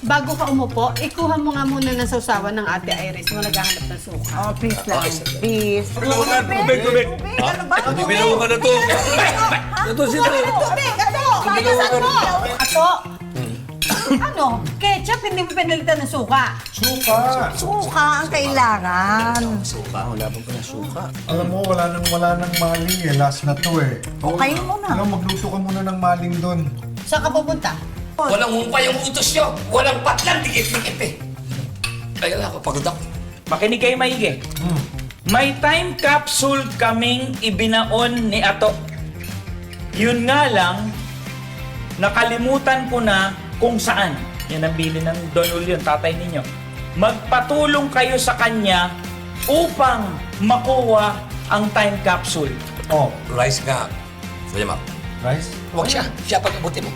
bago ka umupo, ikuha mo nga muna ng sausawan ng Ate Iris mo naghahanap ng suka. Oh, please lang. Please. Tubig. Ano ba? Hindi binawa ka na to. Ito si Tubig! Ano? Bayasan mo! Ato! Ano? Ketchup, hindi mo pinalitan ng suka. Suka ang kailangan. Alam mo, wala nang maling eh. Last na to eh. Okay mo na. Alam, magluto ka muna ng maling doon. Saan ka pupunta? Walang humpay yung utos nyo. Walang patlang dikit-dikit eh. Ayun ako, pagod ako. Makinig kayo maigi. May time capsule kaming ibinaon ni Ato. Yun nga lang, nakalimutan ko na kung saan. Yan ang bili ng Don Julio, tatay ninyo. Magpatulong kayo sa kanya upang makuha ang time capsule. Oh, Rice nga. Kuya Mac. rice? Huwag siya. Siya pag-abutin mo.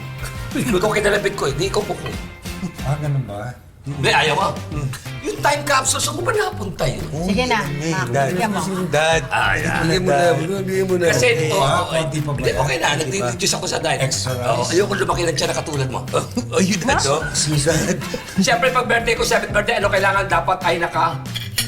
Ikaw kinalapit ko eh. Di ikaw kuko. Ah, ganun ba? Hindi, ayaw mo. Yung time capsule, saan ko ba napunta yun? Sige na. Bigyan mo. Dad, bigyan mo na, bigyan mo na. Kasi, Hindi pa ba? hindi, okay na. Nag-reduce ako sa diet. Extra rice. Oo, ayoko lumaki ng tiyan na katulad mo. Ayun na, no? Dad. Siyempre, pag birthday ko, 7th birthday, ano kailangan dapat ay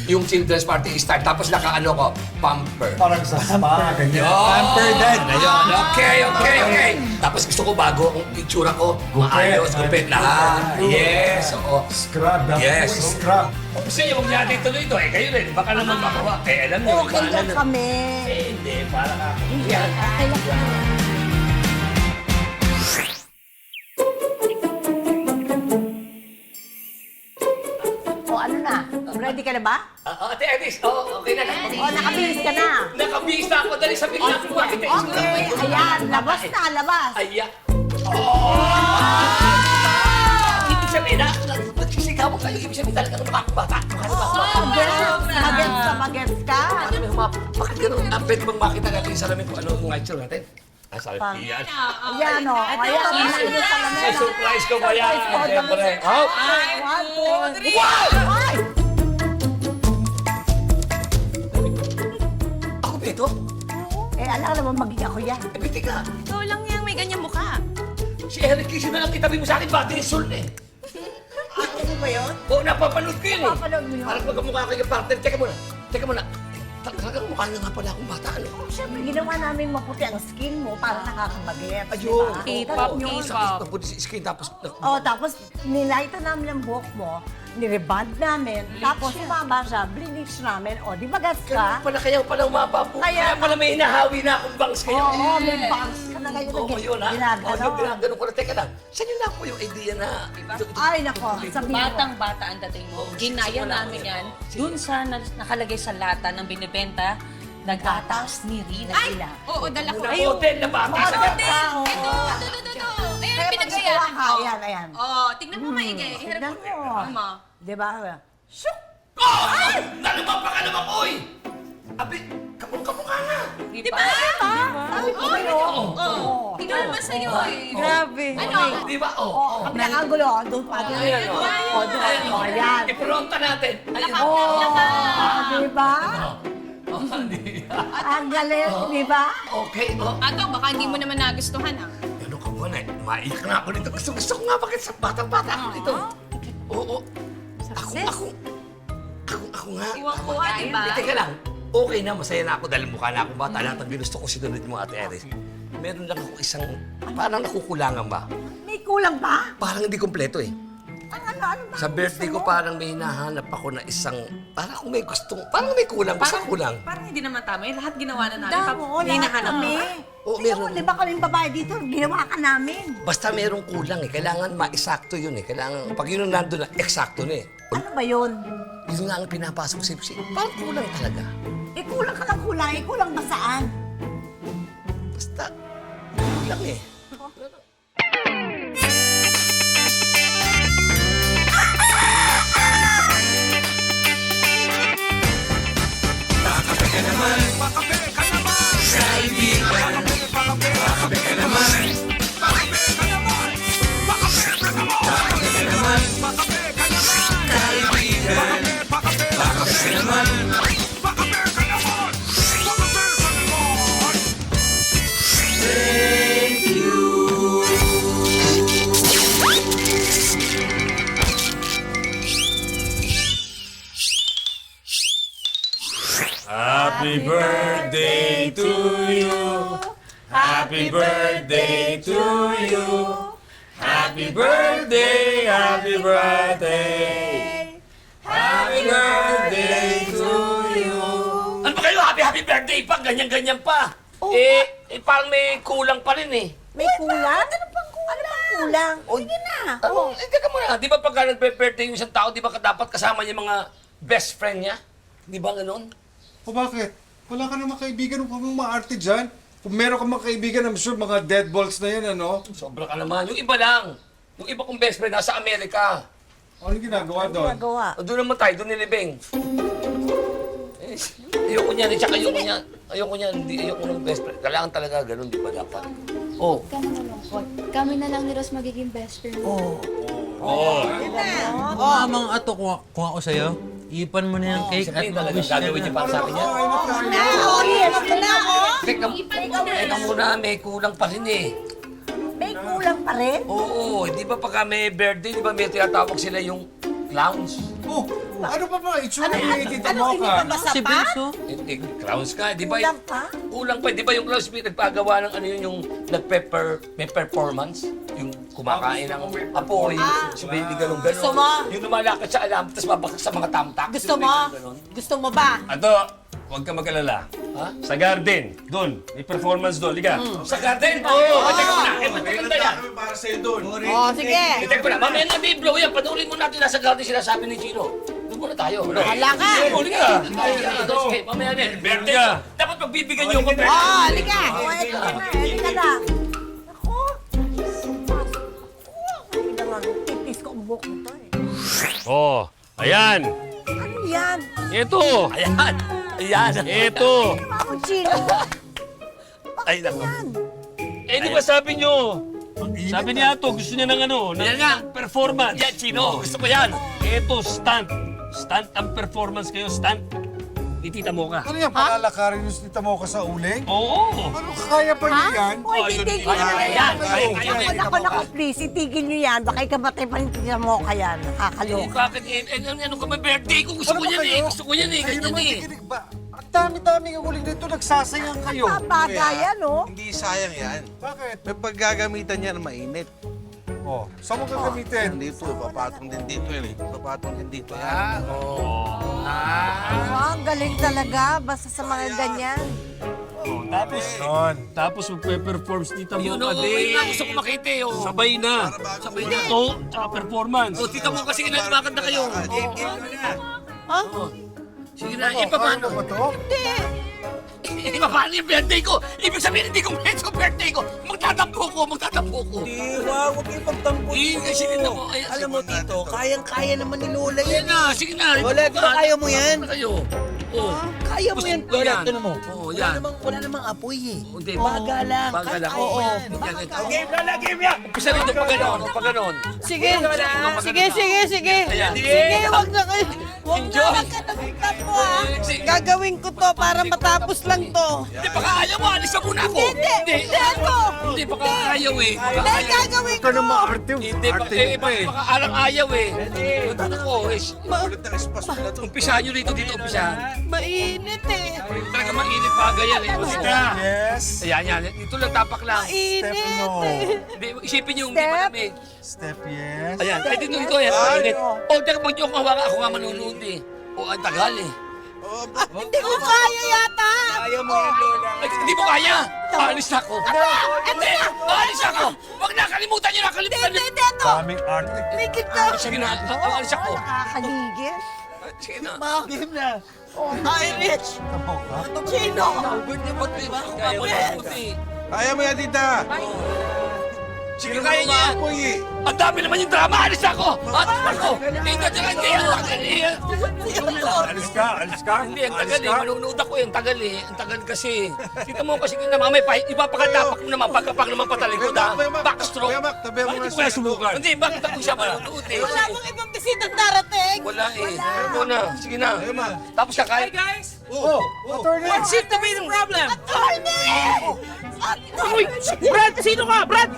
yung children's party start. Tapos ko, pamper. Parang sa spa, ganyan. Pamper, Dad. Ayun, okay. Tapos gusto ko bago ang itsura ko. Maayos, gupit lahat. Yes, oo. Scrub, dapat Yes. mo scrub. Gusto niyo, huwag natin tuloy ito eh. Kayo rin, baka naman makawa. Eh, alam niyo, Okay lang kami. Hindi, parang ako. Yan. Okay lang kami. O ano na? Ready ka na ba? Ate Edis, okay na. O nakabihis ka na? Nakabihis na ako. Dali, sabihin na ako. Bakit eh? Okay, ayan. Labas na, labas. Ayan. Ibig sabihin na, nagsisigawan kayo. Ibig sabihin talaga ng mga bata. Magets ka. Bakit ganun? Pwede bang makita natin yung salamin kung ano yung itsura natin? Ah, sabi, yan. Ayan o. Ayan. Sa surprise ko ba yan? Siyempre. Oh! One, two, three. Ay! Ako ba ito? Eh, alam naman magiging ako yan. Eh, biti ka. Ikaw lang yung may ganyang mukha. Si Eric Kisio na lang kitabi mo sa akin, battery soul eh. Ano ba yun? Oo, napapanood ko yun eh. Napapanood mo yun? Parang magkamukha kayo yung partner. Teka muna. Talagang mukha na nga pala akong bata. Ano? Siyempre, ginawa namin maputi ang skin mo para nakakabagets. Ayun. K-pop, Sakit na po si skin. Tapos, Oh, tapos nilightan namin ang buhok mo, nireband namin, tapos sumama siya, bleach namin, o, di ba gas ka? kaya pala umaba po. Kaya- Kaya pala may hinahawi na akong bangs kayo. Oo, may bangs ka na ngayon. Oo, yun ha. Ginagano. Ginagano ko na. Teka lang. Saan yun na po yung idea na... Ay, nako, sabihin mo. Batang-bata ang dating mo. Ginaya namin yan. Dun sa nakalagay sa lata ng binibenta, nag-atas ni Rina sila. Oo, dala ko. Una hotel na bata sa Hotel. gata. Ito. Ayan, Kaya pinagayahan ka, ko. ayan, ayan. Oh, tignan mo maigi. Tignan mo. Ama. Di ba? Shook! Oh! Nalumapa ka naman, oy! Abi, kamukha nga. Di ba? Okay, oo. Tignan naman sa'yo eh. Grabe. Ano? Di ba? Oh. Ang pinakagulo, doon pa. Ayan, oh. O, doon. O, ayan. Ipronta natin. Ayun. Oh, di ba? Oh, di ba? Ang galing, di ba? Okay, oh. Ato, baka hindi mo naman nagustuhan ah. Ano ka ba na? Maiyak na ako nito. Gusto ko nga. Bakit sa batang-bata ako nito? Oo. Ako nga. Kuha, di ba? Teka lang. Okay na, masaya na ako dahil mukha na akong bata. Lahat ng ginusto ko sinunod mo, Ate Eris. Meron lang ako isang, parang nakukulangan ba? May kulang ba? Parang hindi kompleto eh. Ano ba? Sa birthday ko parang may hinahanap ako na isang, parang kung may gustong, parang may kulang. Basta kulang. Parang hindi naman tama. Lahat ginawa na namin. Damo, lahat kami. Oo, Tingnan mo, meron. di ba kaming babae dito, ginawa ka namin. Basta merong kulang eh. Kailangan maisakto yun eh. Kailangan, pag yun ang nandun na, eksakto na eh. Ano ba yun? Yun nga ang pinapasok sa isip. Parang kulang talaga. Eh, kulang ka ng kulang. Eh, kulang ba saan? Basta, kulang eh. Thank you. Happy birthday to you. Happy birthday to you. Happy birthday, happy birthday. Happy birthday to you. Ano ba kayo? Happy birthday pa! Ganyan-ganyan pa! Parang may kulang pa rin eh. May kulang? Ano pang kulang? Sige na. Teka muna, di ba pagka nagpe-birthday yung isang tao, di ba dapat kasama niya mga best friend niya? Di ba ganun? O bakit? Wala ka namang kaibigan kung maarte dyan. Kung meron ka mga kaibigan, I'm sure mga deadballs na yan, ano? Sobra ka naman. Yung iba lang. Yung iba kong best friend nasa Amerika. Ano ginagawa doon? Nagawa. Doon naman tayo, doon nilibing. Ayoko niyan, tsaka ayoko niyan. Ayoko niyan, hindi ayoko ng best friend. Kailangan talaga ganun, di ba dapat? Oh. Huwag ka na malungkot. Kami na lang ni Ross magiging best friend. Amang ato, kung ako sa'yo, ipan mo na yung cake at Sabihin talaga, mag-wish ka gagawin niya na. para sa akin yan. Teka muna, may kulang pa rin eh. May kulang pa rin? Oo, di ba pagka may birthday, di ba may tinatawag sila yung clowns? Oh, ano pa ba? Itsura ni Tita Mocha. Si Benso. Clowns ka, di ba? Kulang pa? Kulang pa, di ba yung clowns nagpagawa ng ano yun, yung may performance? Yung kumakain ng apoy, sabihin ni ganun-ganun. Gusto mo? Yung lumalakad sa alam, tapos babakak sa mga tamtak. Gusto mo? Gusto mo ba? Ato, huwag ka mag-alala. Ha? Sa garden, doon. May performance doon. Liga. Sa garden? Oo! Teka muna, maganda yan. Oh, sige. Teka muna, mamaya na biblo yan. Panoorin mo natin nasa garden sinasabi ni Chino. Doon muna tayo. Hala ka. Huli ka. Sige, mamaya na. Birthday ka. Dapat magbibigyan niyo ako. Oh, halika. Oh, eto na. Halika na. Ako. Ay, naman. Titis ko ang buhok nito eh. Oh, ayan. Ano yan? Ito. Ayan. Ayan. Ito. Ako, Chino. Ay, naku. Eh, di ba sabi nyo? Sabi niya ito, gusto niya ng ano, Yan nga. performance. Yan, Chino. Gusto ko yan. Ito, stunt. Stunt ang performance kayo, stunt. Titita mo ka. Ano yan? Palalakarin yung Tita Mocha sa uling? Oo. Ano, kaya pa niyo yan? Hoy, titigil Ayan, nyo ayan. yan. Ayan. Ako, please, itigil nyo yan. Baka ikamatay pa rin tingnan mo ka yan. Nakakaloka. Bakit? Ano ka ba birthday ko? Gusto ko yan eh. Gusto ko yan eh. Kayo Ganyan naman, eh. tikinig ba? Ang dami-dami ng uling dito, nagsasayang kayo. Papaga yan, oh. Hindi sayang yan. Bakit? May paggagamitan yan mainit. Oh, saan mo gagamitin? Dito, papatong din dito yan eh. Papatong din dito yan. Ang galing talaga. Basta sa mga ganyan. Tapos magpe-performs dito mo Yun o, ka yun nga gusto ko makita eh. oh. Sabay na. Sabay na. Ito, tsaka performance. O, tita mo kasi lumakan na kayo. Ha? Sige na, ipapano? Ano ba to? Ipapano yung birthday ko? Ibig sabihin, hindi ko medyo birthday ko. Magtatampo ko. Huwag kayo pagtampo. Kasi din ako. Ay, Alam mo dito, kayang-kaya naman ni Lola Sige yan. na, sige na. Lola, di ba kaya mo yan? Kayo. Oh. Kaya mo yan, Gusto ko Lola. yan. Ito mo. Oo, yan. Wala namang apoy eh. Hindi. Baga lang. Baga lang. Oo. Game, Lola, game yan. Umpisa rin pag ganon, pag ganon. Sige, sige. Ayan. Sige, wag na kayo. Wag na, Enjoy. wag ka nagtampo ha. Gagawin ko to para matapos lang to. Hindi, baka ayaw mo. Alis ka muna ako. Hindi ako. Hindi, baka ayaw eh. Baka Hindi, ayaw. gagawin Ikaw ko. na maarte. Hindi, baka alang ayaw eh. Punta ko eh. Umpisa nyo dito, umpisa. Mainit eh. Talaga mainit bagay yan eh. Yes. Ayan. Dito lang, tapak lang. Mainit no. eh. Hindi, isipin nyo, hindi malamig. Step yes. Ayan, kahit dito, yan, mainit. O, teka, pag yung hawakan, ako nga manunood eh. O, ang tagal eh. Hindi ko kaya yata. Kaya mo yan, Lola. Ay, hindi mo kaya! Aalis na ako! Hindi! Aalis ako! Huwag na, kalimutan nyo na! Kalimutan nyo! Hindi ito. Daming arte. Ligid ka. Sige na, aalis ako! Nakakaligil. Sige na! Game na. Ay, Rich. Chino. Ba't may mga kumamanood eh? Kaya mo yan, tita. Sige, kaya niya! Apoy eh. Ang dami naman yung drama! Aalis ako! Aalis ako! Hindi, hindi! Alis ka. Hindi, ang tagal eh. Manunood ako eh. Ang tagal eh. Ang tagal kasi. Kita mo kasi kung naman, ipapakatapak mo naman. Pagkapag naman patalikod ha. Backstroke. Kuya Mac, tabi mo Bakit nga ko kaya subukan? Hindi, bakit ako siya manunood eh? Wala mong ibang bisitang darating. Wala eh. Ito na. Sige na. Tapos kakain. Oh, attorney. What seems to be the problem? Attorney! Uy! Brad! Sino ka? Brad!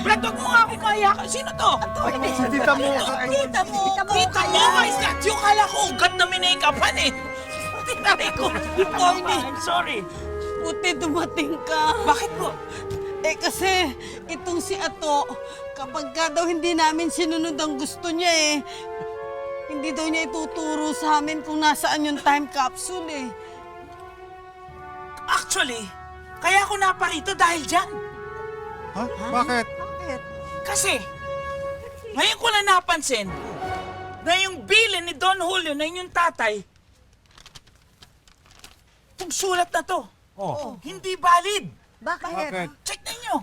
Brad, wag mo nga ako kaya. Sino to? Attorney! Si Tita Mocha. Tita mo! Tita mo! Is that yung kala ko ugat na minake-upan eh? Tinaray ko. I'm sorry. Buti dumating ka. Bakit po? Eh kasi, itong si Ato, kapag ka daw hindi namin sinunod ang gusto niya hindi daw niya ituturo sa amin kung nasaan yung time capsule Actually, kaya ako naparito dahil dyan. Ha? Bakit? Kasi, ngayon ko na napansin na yung bilin ni Don Julio na yung tatay, itong sulat na to, hindi valid. Bakit? Check ninyo.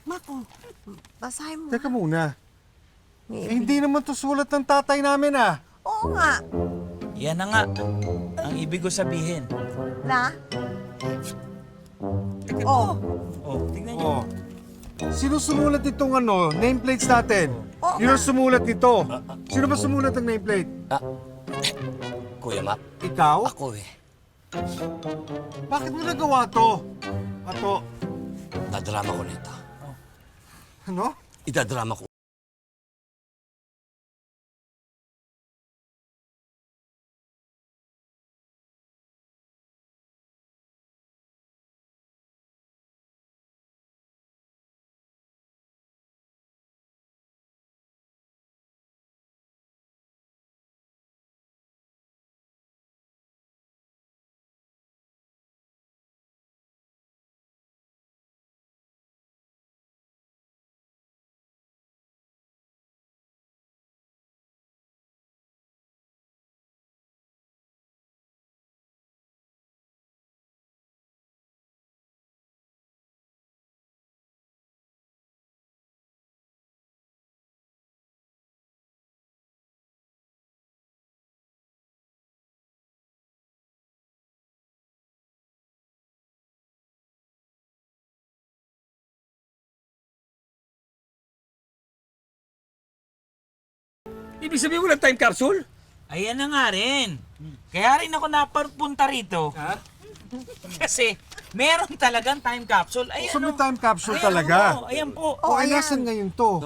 Mako, basahin mo. Teka muna. Hindi naman to sulat ng tatay namin Oo nga. Yan na nga ang ibig ko sabihin. Na? Oh, tingnan nyo. Oh. Sino sumulat itong nameplates natin? Yun ang sumulat nito. Sino ba sumulat ng nameplate? Kuya Mac, Ikaw? ako eh. Bakit mo nagawa to? Ato, Dadrama ko nito. ano? Idadrama ko. Ibig sabihin mo ng time capsule? Ayan na nga rin. Kaya rin ako napunta rito. Kasi meron talagang time capsule. Ayan So may o. time capsule Ayan talaga? o, ayan po. Ay, nasan ngayon to?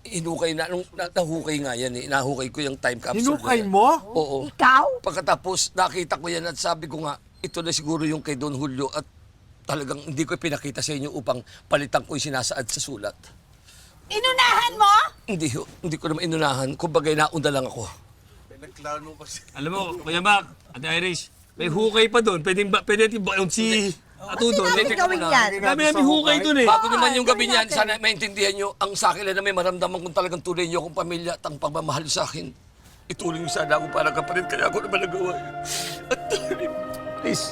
Inukay na, nahukay nga yan eh. Nahukay ko yung time capsule. Hinukay na yan. mo? Oo. Ikaw? Pagkatapos, nakita ko yan at sabi ko nga, ito na siguro yung kay Don Julio at talagang hindi ko pinakita sa inyo upang palitan ko yung sinasaad sa sulat. Inunahan mo? Hindi ko naman inunahan. Kumbaga, naunda lang ako. Nagklaro kasi. Alam mo, Kuya Mac, Ate Irish, may hukay pa doon. Pwede natin baon si Ato doon. Hindi gawin yan. Dami namin hukay doon eh. Bago naman yung gabi niyan, sana maintindihan nyo, ang sa akin na may maramdaman kung talagang tunay nyo akong pamilya at ang pagmamahal sa akin. Ituloy nyo sana ako para kapatid, kaya ako naman nagawa yun. At please,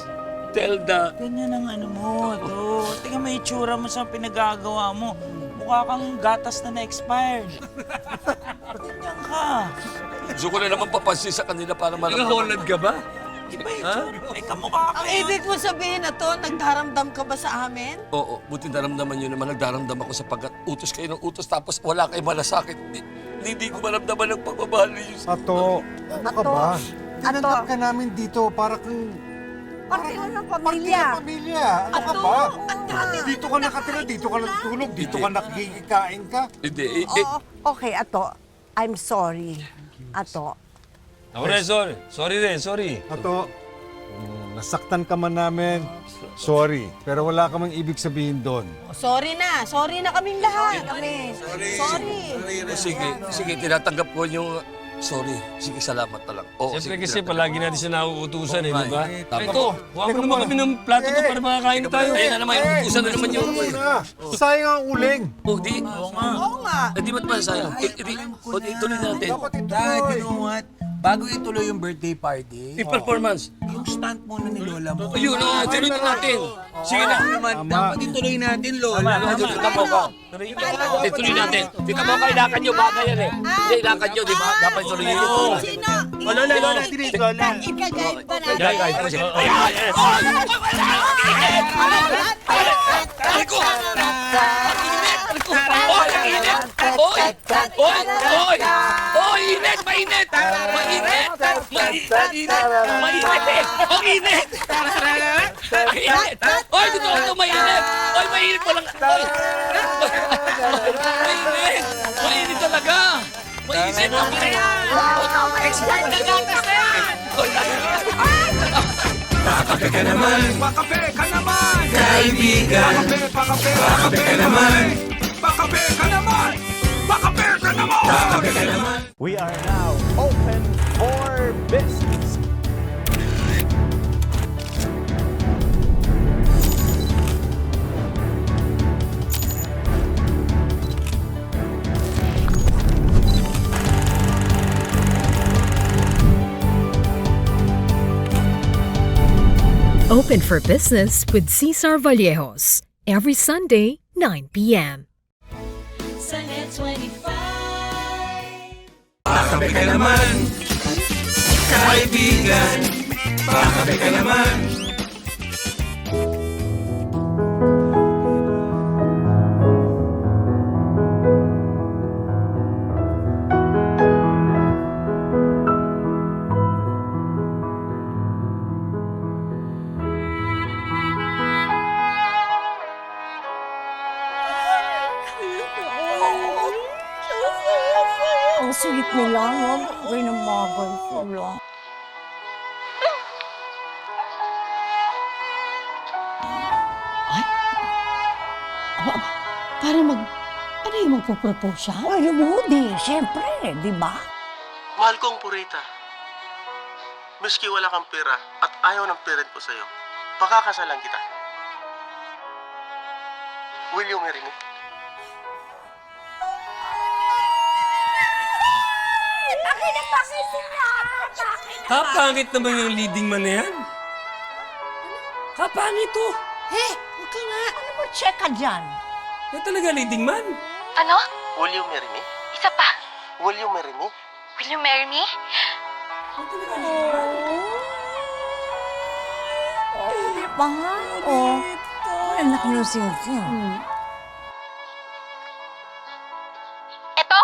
tell the... Ganyan ang ano mo, to. Tingnan mo yung itsura mo sa pinagagawa mo. Mukha kang gatas na na-expired. Ganyan ka. Gusto ko na naman papansin sa kanila para maramdaman. Naka-Holland ka ba? Iba yung itsura. May kamukha ka. Ang ibig mo sabihin na to, nagdaramdam ka ba sa amin? Oo, buti naramdaman nyo naman, nagdaramdam ako sapagkat utos kayo ng utos tapos wala kayo malasakit. Hindi ko maramdaman ang pagmamahal ninyo. Ato, ano ka ba? Ato. Tinanggap ka namin dito para kung... Parte ka ng Parte pamilya. ng pamilya. Ano ka ba? Dito ka nakatira, dito ka natutulog, dito ka nakikikain ka. Hindi, Okay, Ato. I'm sorry. Ato. Ako rin, sorry. Sorry rin, sorry. Ato, nasaktan ka man namin. Sorry, pero wala ka mang ibig sabihin doon. Sorry na kaming lahat. Sorry. Sige, tinatanggap ko yung sorry. Sige, salamat na lang. Oo, Siyempre sige, kasi tinatanggap. palagi natin siya nauutusan eh, di ba? Tama. Ito, huwag mo naman kami ng plato to para makakain tayo. Ayun na naman, utusan na naman yung... Sayang ang uling. Oh, di. Oo nga. Di ba't ba sayang? Ituloy natin. Dapat Dad, ituloy. you know what? Bago ituloy yung birthday party, Yung performance. yung stunt muna ni Lola mo. Ayun, tuloy na natin. Sige na. Naman, dapat ituloy natin, Lola. Kita mo ko. Ituloy natin. Kita mo, kailangan nyo bagay yan eh. Hindi, kailangan nyo, di ba? Dapat ituloy nyo. Sino? Lola, tinis, Lola. Ikagayad ba natin? Ay ko! Ang init! Oy, ang init! Oy! Oy! Oy! Oy! Init! Mainit! Mainit! Mainit! Mainit eh! Ang init! Ang init! Oy! Dito ako mainit! Oy! Mainit mo lang! Oy! Mainit! Mainit talaga! Mainit! Ang init! Expert na gatas na yan! Pakape ka naman. Pakape ka naman. Kaibigan. Pakape ka naman. Pakape ka naman. Pakape ka naman. Pakape ka naman. We are now open for business. Open for Business with Cesar Vallejos. Every Sunday, 9 p.m. Pakape ka naman. Kaibigan. Pakape ka naman. Ang sweet nila, no? Ay, namagal sila. Ay? Para ano yung magpropose siya? Ay, Woody, siyempre, di ba? Mahal kong Purita. Miski wala kang pera at ayaw ng parent ko sa'yo, pakakasalan kita. Will you marry me? Kapangit naman yung leading man na yan. Kapangit to. Huwag ka nga. Ano mo, check ka dyan? Yan talaga leading man. Ano? Will you marry me? Isa pa. Will you marry me? Will you marry me? Hindi pa nga. Ay, anak nyo sing-sing. Eto?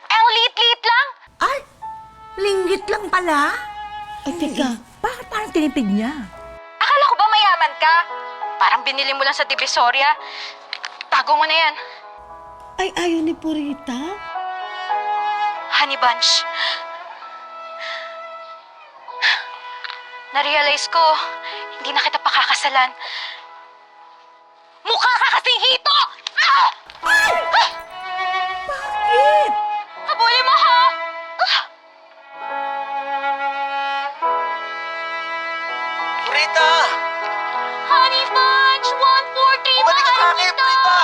Ang liit-liit lang. Ay, linggit lang pala. Ay, teka. Bakit parang tinipid niya? Akala ko ba mayaman ka? Parang binili mo lang sa Divisoria. Tago mo na yan. Ay, ayaw ni Purita? Honey Bunch. Na-realize ko, hindi na kita pakakasalan. Mukha ka kasing hito! Ah! Ay! Ah! Bakit? Habulin mo, ha? Ah! Purita! Honey Bunch! 1, 4, 3, Bumalik ka sa mahal akin, kita! Purita!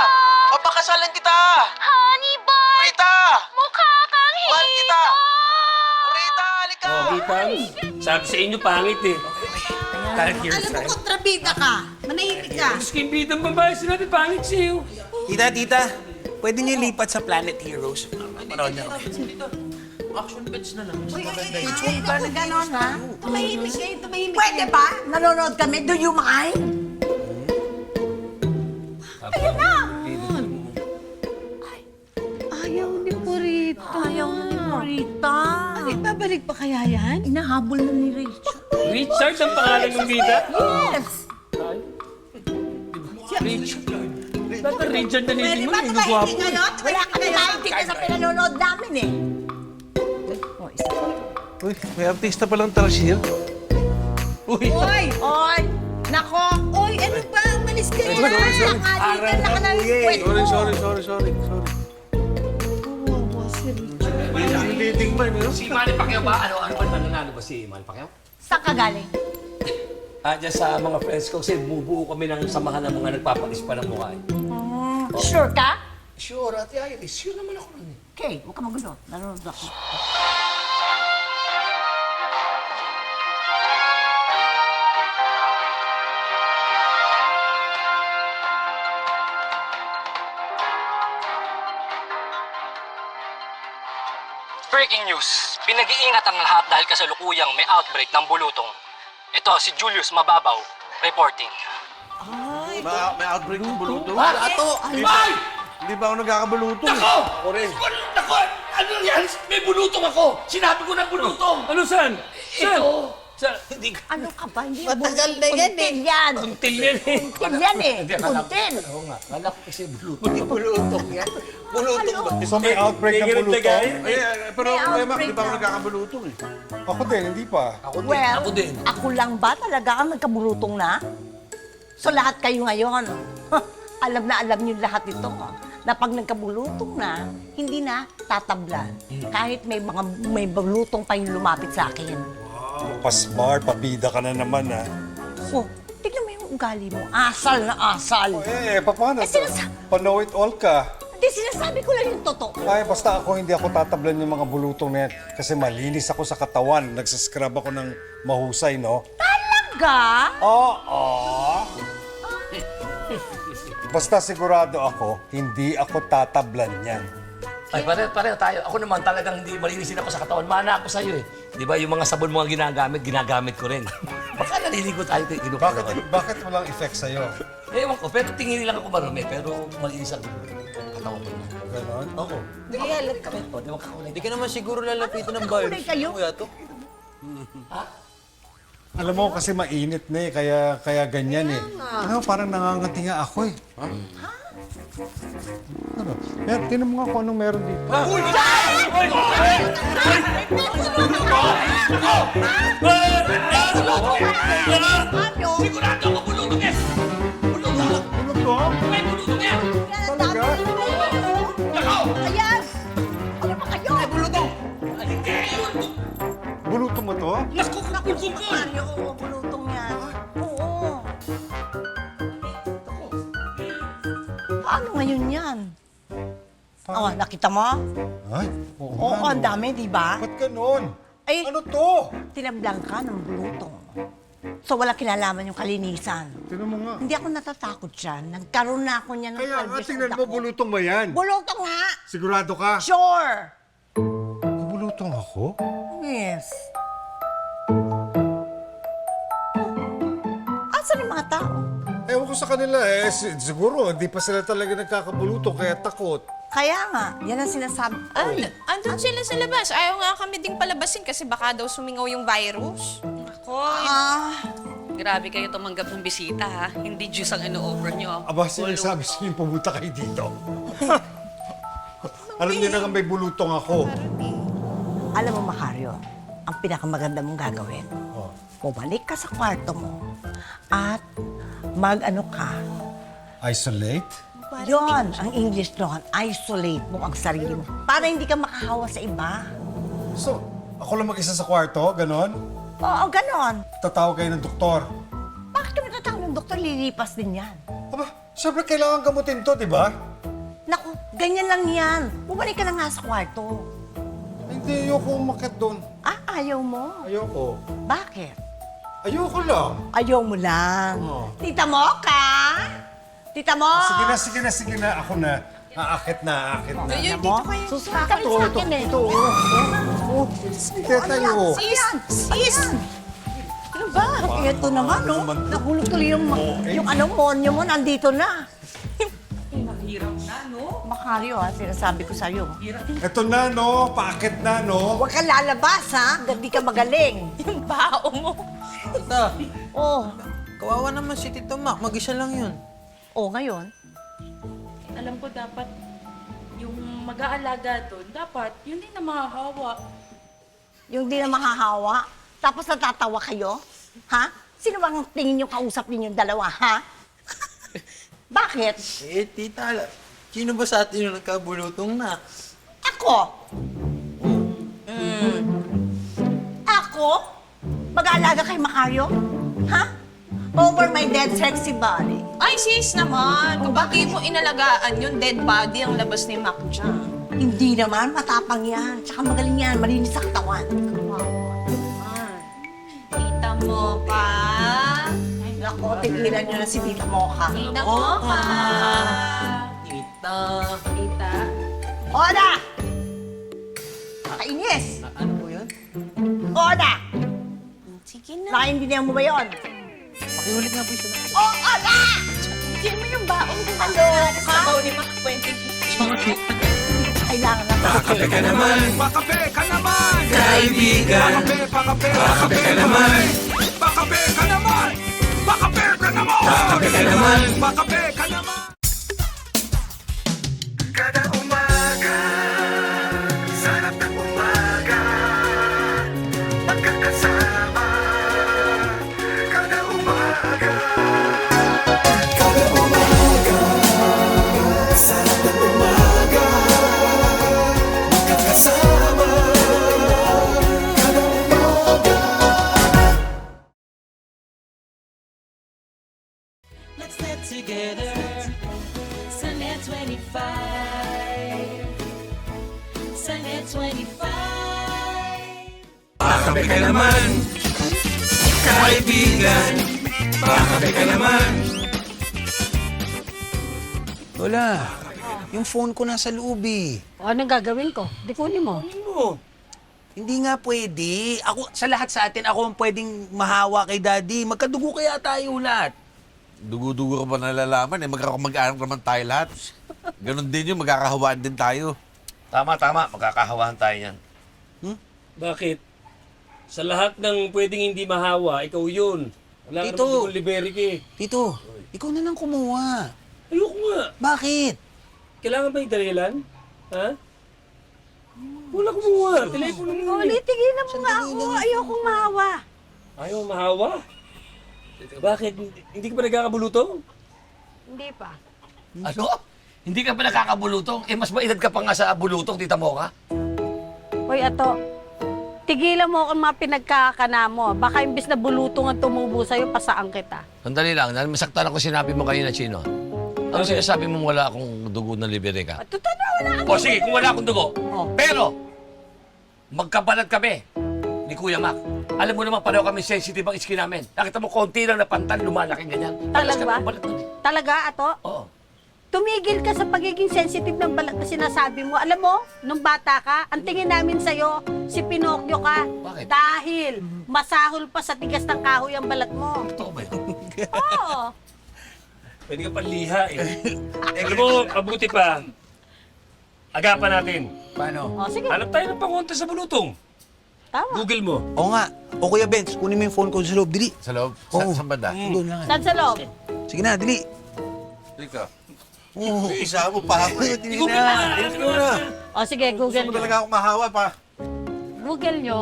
Papakasalan kita! Honey Bunch! Purita! Mukha kang hito! Mahal kita! Purita, halika! Kita, sabi sa inyo pangit eh. Alam mo, kontrabida ka. Manahimik ka. Skin bidang babae sinabi pangit sa'yo. Tita, pwede niyo lipat sa Planet Heroes. Manood niyo. Action bets na lang. Parang gano'n, ha? Tumahimik kayo, tumahimik. Pwede ba? Nanonood kami. Do you mind? Ayun na! Ayaw ni Purita. Ayaw ni Purita. Ano, babalik pa kaya yan? Inahabol na ni Rachel. Richard ang pangalan ng bida? Yes! Richard. Dati Richard na leading Pwede mo, ba eh. tumahimik Gwapo. kayo? Wala ka naiintindihan sa pinanonood namin, eh. Uy, may artista palang Tarsier. Uy! Oy! Nako! Oy, ano ba? Malis kayo na! Nakalitan na ka na ng kwento. Sorry. Wawa si Richard. Leading man, no? Si Manny Pacquiao ba? Ano ba nananalo ba si Manny Pacquiao? Saan ka galing? Diyan sa mga friends ko kasi bubuo kami ng samahan ng mga nagpapalis pa ng mukha. Sure ka? Sure, Ate Iris. Sure naman ako nun eh. Okay, huwag ka magulo. Nanonood ako. Breaking news. Pinag-iingat ang lahat dahil kasalukuyang may outbreak ng bulutong. Ito, si Julius Mababaw, reporting. May outbreak ng bulutong. Ato! Ay! Hindi ba ako nagkakabulutong? Nako! Ako rin. Nako! Ano yan? May bulutong ako! Sinabi ko na bulutong! Ano saan? Saan? Ito! Hindi ka. Ano ka ba? Hindi Matagal na yan eh. Until yan. Until yan eh. Until yan eh. Hindi, akala ko- Until. Oo nga, akala ko kasi bulutong. Bulutong yan. Bulutong ba? So may outbreak ng bulutong? Pero May Kuya Mac, outbreak di ba ako na. nagkakabulutong eh? Ako din, hindi pa. Well, Ako din. ako lang ba talaga ang nagkabulutong na? So lahat kayo ngayon, alam na alam niyo lahat ito. Na pag nagkabulutong na, hindi na tatablan. Kahit may bulutong pa yung lumapit sa akin. Pasmar, pabida ka na naman ha. Oh, tignan mo yung ugali mo. Asal na asal. Paano Eh, to? Know it all ka. Hindi, sinasabi ko lang yung totoo. Ay, basta hindi ako tatablan yung mga bulutong na yan. Kasi malinis ako sa katawan. Nagsascrub ako ng mahusay, no? Talaga? Oo. Basta sigurado ako, hindi ako tatablan yan. Ay, pareho tayo. Ako naman talagang hindi malinisin ako sa katawan. Mana ako sa'yo eh. Di ba yung mga sabon mga ginagamit ko rin. Baka naliligo tayo ito. Bakit walang effect sa'yo? Ewan ko, pero tingin lang ako marumi. Pero malinis ang katawan ko. Ganon? Oo. Hindi halat kami. O, di ba kakulay? Hindi ka naman siguro lalapitan ng virus. Kakulay kayo? Kuya to. Alam mo, kasi mainit na eh, kaya ganyan eh. Ano, parang nangangati nga ako eh. Ano? Tinan mo nga kung anong meron dito. Sigurado ako bulutong yan! Bulutong! Bulutong? May bulutong yan! Talaga? Nako! Ayan! Ano ba kayo? Ay, bulutong! Hindi yun! Bulutong mo to? Naku, bulutong ko! Mario, oo, bulutong yan. Oo. Paano ngayon yan? Oh, nakita mo? Ay, Oo, ang dami, di ba? Ba't ganon? Ay, Ano to? tinablang ka ng bulutong. So, wala kinalaman yung kalinisan. Tinan mo nga. Hindi ako natatakot dyan. Nagkaroon na ako niyan ng Kaya nga, palbis tingnan sa mo, dako. bulutong ba yan? Bulutong nga! Sigurado ka? Sure! Bulutong ako? Yes. Asan yung mga tao? Ewan ko sa kanila eh. Siguro, hindi pa sila talaga nagkakabulutong, kaya takot. Kaya nga, yan ang sinasabi. Ay, Andun sila sa labas. Ayaw nga kami ding palabasin kasi baka daw sumingaw yung virus. grabe kayo tumanggap ng bisita, ha? Hindi juice ang ino-offer nyo. Aba, sinasabi sa inyo, pumunta kayo dito. Alam niyo na nga may bulutong ako. Alam mo, Macario, ang pinakamaganda mong gagawin, bumalik ka sa kwarto mo at mag-ano ka. Isolate? Yon, ang English doon, isolate mo ang sarili mo para hindi ka makahawa sa iba. So, ako lang mag-isa sa kwarto, ganon? Oo, ganon. Tatawag kayo ng doktor. Bakit kami tatawag ng doktor? Lilipas din yan. Aba, syempre kailangan gamutin to, di ba? Naku, ganyan lang yan. Bumalik ka na nga sa kwarto. Hindi, ayoko umakit doon. Ah, ayaw mo? Ayoko. Bakit? Ayoko lang. Ayaw mo lang. Oo. Tita mo ka? Tita mo? Sige na. Ako na. Aakit na. Alam mo? Susunod ka rin sa akin eh. Ito. Tayo. Sis! Ano ba? Ito naman, no? Nahulog tuloy yung monyo mo, nandito na. Mahirap na, no? Macario, ha? Sinasabi ko sa'yo. Ito na, no? Paakit na, no? Huwag kang lalabas, ha? Hindi ka magaling. Yung bao mo. Tita, Oh. kawawa naman si Tito Mac. Mag-isa lang yun. Oh, ngayon? Alam ko dapat yung mag-aalaga doon, dapat yun din na mahahawa. Yung di na mahahawa, tapos natatawa kayo? Ha? Sino bang tingin nyo kausap ninyong dalawa, ha? Bakit? Eh, tita, sino ba sa atin yung nagkabulutong na? Ako? Ako? Mag-aalaga kay Macario? Ha? Over my dead sexy body. Ay, sis naman. Kapag di mo inalagaan yung dead body ang labas ni Mac dyan. Hindi naman, matapang yan. Tsaka magaling yan, malinis sa katawan. Tita mo pa. Naku, tigilan nyo na si Tita Mocha. Tita mo pa. Tita. Tita. Oda! Nakainis! Ano po yun? Oda! Sige na. Nakaintindihan mo ba yun? Pakiulit nga po isa lang. Oh, Oda! Sige mo yung baong ko. Kaloka! Sabaw ni Mac 20. Kailangan na. Makape ka naman! Makape ka naman! Kaibigan. Pakape ka naman. Pakape ka naman. Pakape ka naman. Pakape ka naman. Pakape ka naman. Kada umaga, sarap ng umaga, magkakasama. Kada umaga, sarap ng umaga, magkakasama. Kada umaga. Let's get together. Sunday 25. Sunday 25. Pakape ka naman. Kaibigan. Pakape ka naman. Lola, yung phone ko nasa loob eh. O, anong gagawin ko? Di kunin mo. Hindi nga pwede. Ako, sa lahat sa atin, ako ang pwedeng mahawa kay Daddy. Magkadugo kaya tayo lahat. Dugo-dugo ka pa nalalaman eh. Magkakamag-anak naman tayo lahat. Ganon din yun, magkakahawaan din tayo. Tama. Magkakahawahan tayo yan. Bakit? Sa lahat ng pwedeng hindi mahawa, ikaw yun. Wala ka Tito. naman dugong liberik eh. Tito, ikaw na lang kumuha. Ayoko nga. Bakit? Kailangan ba yung dahilan? Ha? Wala kumuha. Telepono mo. Oli, tigilan mo nga ako. Ayokong mahawa. Ayaw mahawa? Bakit? Hindi ka pa nagkakabulutong? Hindi pa. Ano? Hindi ka pa nakakabulutong? Eh, mas maedad ka pa nga sa bulutong, tita mo ka? Hoy, Ato. Tigilan mo ang mga pinagkakana mo. Baka imbis na bulutong ang tumubo sa'yo, pasaan kita. Sandali lang, masaktan ako sinabi mo kanina, Chino. Ano sinasabi mo wala akong dugo na libere ka? Totoo na, wala kang O sige, kung wala akong dugo. Pero, magkabalat kami ni Kuya Mac. Alam mo naman, pareho kami sensitive ang skin namin. Nakita mo, konti lang na pantal, lumalaki ganyan. Talaga ba? Balat nun eh. Talaga, Ato? Oo. Tumigil ka sa pagiging sensitive ng balat na sinasabi mo. Alam mo, nung bata ka, ang tingin namin sa'yo, si Pinocchio ka. Bakit? Dahil masahol pa sa tigas ng kahoy ang balat mo. Totoo ba yun? Oo. Pwede ka panliha eh. Alam mo, mabuti pa. Agapan natin. Paano? O, sige. Hanap tayo ng pangonta sa bulutong. Tama. Google mo. Oo nga. O Kuya Benz, kunin mo yung phone ko sa loob. Dili. Sa loob? Oo. Saan banda? Doon lang. Saan sa loob? Sige na, dili. Dito. Oo. Isa mo pa ako. Dili na. Dili na. O, sige, Gusto Google mo nyo. talaga ako mahawa pa. Google nyo.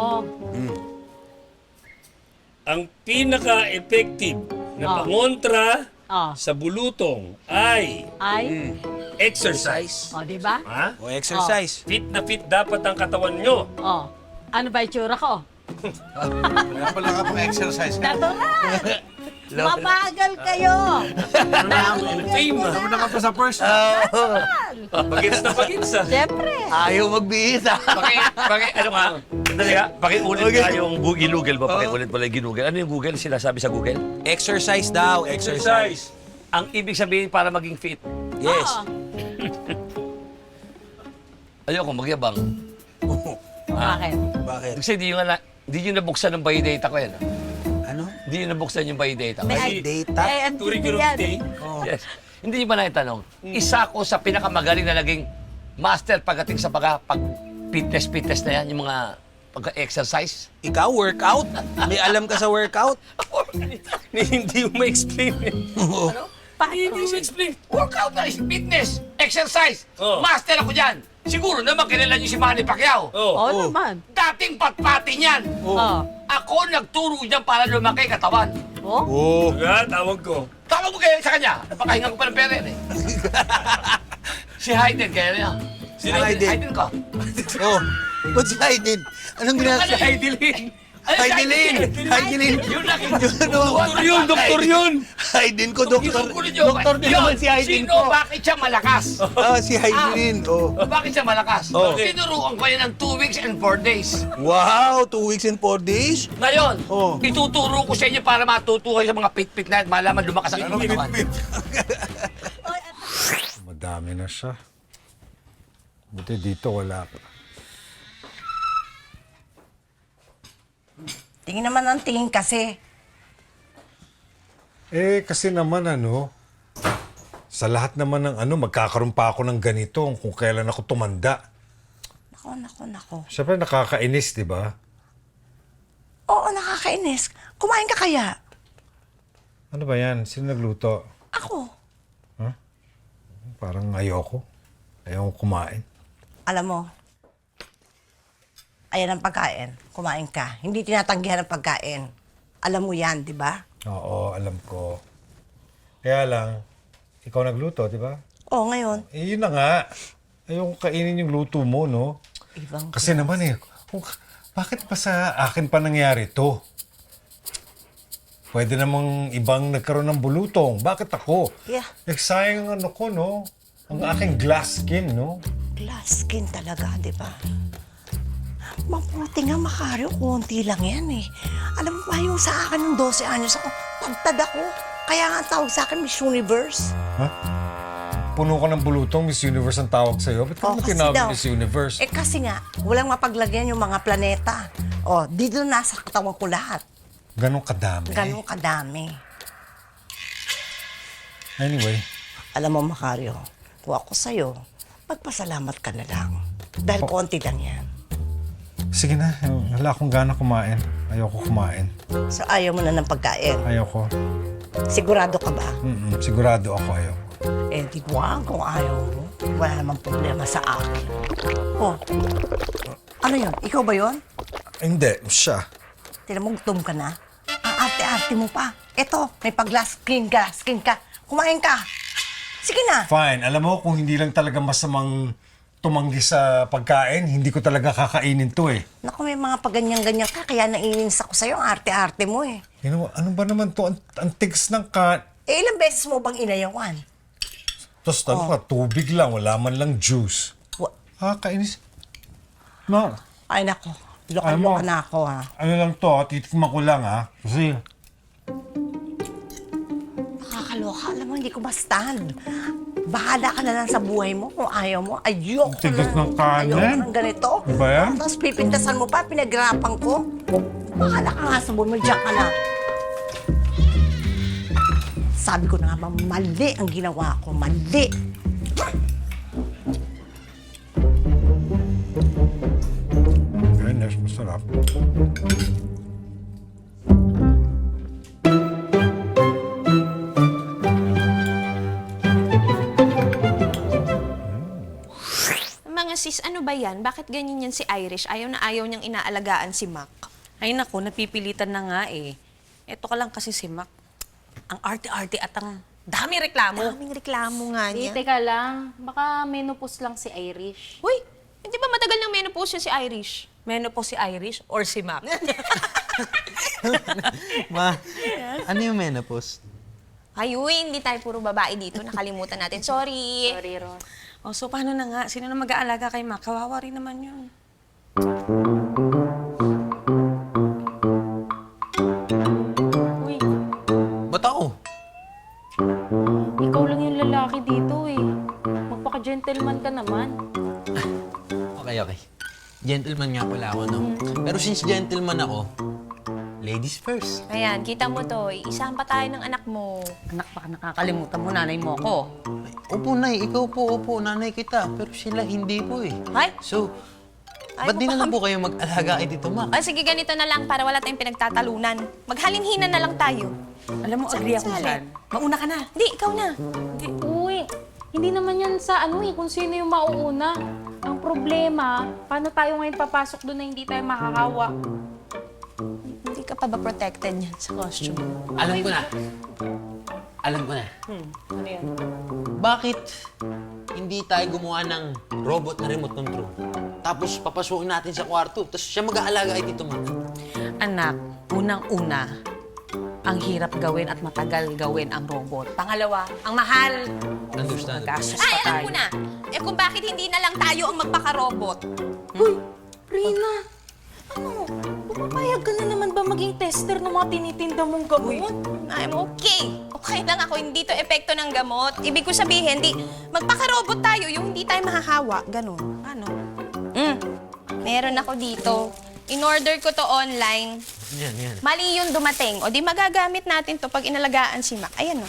Ang pinaka-effective na pangontra sa bulutong ay Ay? exercise. O, di ba? Ha? O, exercise. Fit na fit dapat ang katawan nyo. O. Ano ba itsura ko? Wala pala ka pang exercise. Natural! Mabagal kayo! Fame. Ano na ka pa sa first? Pagits na pagits ah. Siyempre. Ayaw magbihis ah. Ano nga? Sandali nga, pakiulit nga yung ginugel mo. Pakiulit mo lang yung ginugel. Ano yung Google? Sila sabi sa Google? Exercise daw. Exercise. Ang ibig sabihin para maging fit. Yes. Ayoko magyabang. Bakit? Bakit? Kasi di nyo nabuksan ng Baydata ko yan. Ano? Hindi nyo nabuksan yung Baydata ko. May Data? ang Curriculum yan. vitae. Yes. Hindi nyo ba naitanong? Isa ko sa pinakamagaling na naging master pagdating sa pag fitness na yan, yung mga pag-exercise. Ikaw, workout? May alam ka sa workout? Hindi mo ma-explain eh. Hindi mo explain. Workout na is fitness, exercise. Oh. Master ako dyan. Siguro naman kilala niyo si Manny Pacquiao. Oo naman. Dating patpati niyan. Oo. Ako nagturo niyan para lumaki katawan. Oh? Nga, tawag ko. Tawag mo kaya sa kanya. Napakahinga ko pa ng pera yan eh. Si Hayden, kaya niya. Sino Hayden? Hayden ko. Oh. Ba't si Hayden? Anong ginagawa? Si Hayden. Hayden! Hayden! Yun lang. Doktor yun! Hayden ko, doktor. Doktor din naman si Hayden Sino, ko. bakit siya malakas? Si Hayden. Oh. Bakit siya malakas? Oh. Tinuruan ko yan ng 2 weeks and 4 days. Wow, 2 weeks and 4 days? Ngayon, Oh. ituturo ko sa inyo para matuto kayo sa mga pit-pit na yan, malaman lumakas ang inyong katawan. Madami na siya. Buti dito wala pa. Tingin naman ang tingin kasi. Eh, kasi naman sa lahat naman ng magkakaroon pa ako ng ganito kung kailan ako tumanda. Nako. Siyempre nakakainis, di ba? Oo, nakakainis. Kumain ka kaya? Ano ba yan? Sino nagluto? Ako. Parang ayoko. Ayoko kumain. Alam mo, ayan ang pagkain. Kumain ka. Hindi tinatanggihan ang pagkain. Alam mo yan, di ba? Oo, alam ko. Kaya lang, ikaw nagluto, di ba? Oo, ngayon. Eh, yun na nga. Ayoko kainin yung luto mo, no? Ibang Kasi naman bakit pa sa akin pa nangyari to? Pwede namang ibang nagkaroon ng bulutong. Bakit ako? Yeah. Sayang ang ano ko, no? Ang aking glass skin, no? Glass skin talaga, di ba? Mabuti nga, Macario, konti lang yan eh. Alam mo ba yung sa akin ng 12 anyos ako, pagtad ako. Kaya nga ang tawag sa akin, Miss Universe. Ha? Puno ka ng bulutong, Miss Universe ang tawag sa'yo. Ba't ka mo kasi tinawag daw. Miss Universe? Eh kasi nga, walang mapaglagyan yung mga planeta. O, dito nasa katawan ko lahat. Ganon kadami. Ganun kadami. Anyway, Alam mo, Macario, kung ako sa'yo, magpasalamat ka na lang. Dahil konti lang yan. sige na. Wala akong gana kumain. Ayoko kumain. So ayaw mo na ng pagkain. Ayoko. Sigurado ka ba? Sigurado ako ayoko. Eh, di buwan kung ayaw mo. Wala namang problema sa akin. Oh, ano yun? Ikaw ba yun? Hindi, siya. Tinan mo, gutom ka na. Ang arte-arte mo pa. Eto, may pag-glass skin ka. Kumain ka. Sige na. Fine. Alam mo, kung hindi lang talaga masamang tumanggi sa pagkain, hindi ko talaga kakainin to eh. Naku, may mga paganyan-ganyan ka, kaya naiinis ako sa'yo. Ang arte-arte mo eh. Ano ba naman to? Ang tigas ng Eh, ilang beses mo bang inayawan? Tapos tubig lang, wala man lang juice. Kainis. Ma, Ay, naku. Alam mo, Loka-loka na ako, ha. ano lang to, titikman ko lang ha. Kasi, Nakakaloka. Alam mo, hindi ko ma-stand. Bahala ka na lang sa buhay mo kung ayaw mo. Ayoko tigas ng kanin. Ayoko ng ganito. Di ba yan? Tapos pipintasan mo pa, pinaghirapan ko. Bahala ka nga sa buhay mo, diyan ka na. Sabi ko na nga ba, mali ang ginawa ko. Mali. goodness, masarap. Mga sis, ano ba yan? Bakit ganyan yan si Irish? Ayaw na ayaw niyang inaalagaan si Mac. Ay naku, napipilitan na nga eh. Eto ka lang kasi si Mac. Ang arte-arte at ang dami reklamo. Daming reklamo nga niya. Teka lang, baka menopause lang si Irish. Uy, hindi ba matagal ng menopause yun si Irish? Menopause si Irish or si Mac? Ma, ano yung menopause? Ay, uy, hindi tayo puro babae dito. Nakalimutan natin. Sorry. Sorry, Ros. O, so paano na nga? Sino na mag-aalaga kay Mac? Kawawa rin naman yun. Uy, Ba't ako? ikaw lang yung lalaki dito eh. Magpaka-gentleman ka naman. Okay. Gentleman nga pala ako, no? Pero since gentleman ako, ladies first. Ayan, kita mo to. Isahan pa tayo ng anak mo. Anak, baka nakakalimutan mo nanay mo ako. Opo, Nay. Ikaw po, opo. Nanay kita. Pero sila hindi po eh. Ay? So, Ay, ba't di na lang po kayo mag-alaga kay Tito Mac? O sige, ganito na lang para wala tayong pinagtatalunan. Maghalinhinan na lang tayo. Alam mo, agree ako Sali. dyan. Mauna ka na. Hindi, ikaw na. Uy, hindi naman yan sa ano eh, kung sino yung mauuna. Ang problema, paano tayo ngayon papasok doon na hindi tayo makakawa? Hindi ka pa ba protected yan sa costume? Alam ko na. Ano yan? Bakit hindi tayo gumawa ng robot na remote control? Tapos papasukin natin sa kwarto. Tapos siya mag-aalaga kay Tito Mac. Anak, unang-una, ang hirap gawin at matagal gawin ang robot. Pangalawa, ang mahal. Understand? Gastos Ay, pa alam tayo. ko na. Eh kung bakit hindi na lang tayo ang magpaka-robot? Rina, ano? Pumapayag ka na naman ba maging tester ng mga tinitinda mong gamot? I'm okay. Okay lang ako, hindi to epekto ng gamot. Ibig ko sabihin, magpaka-robot tayo, yung hindi tayo mahahawa. Ganon. Ano? Meron ako dito. In-order ko to online. Yan. Mali yung dumating. O di magagamit natin to pag inalagaan si Mac. Ayan o.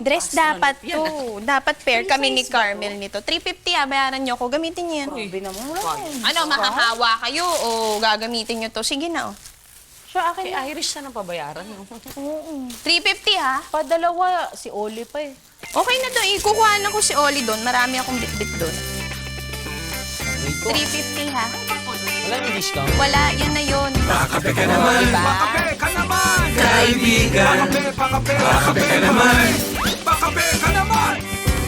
Dress dapat to. Dapat pair kami ni Carmel nito. 350 bayaran niyo ako. Gamitin niyo yan. Ano, mahahawa kayo o gagamitin niyo to? Sige na, oh. Siya, akin Irish na pabayaran. 350 ha? Padalawa, si Oli pa eh. Okay na to. Ikukuha na ko si Oli doon. Marami akong bit-bit doon. 350 ha? Wala may discount? Wala, yun na yun. Pakape ka naman! Diba? Pakape ka naman! Kaibigan! Pakape ka naman! Pakape ka naman!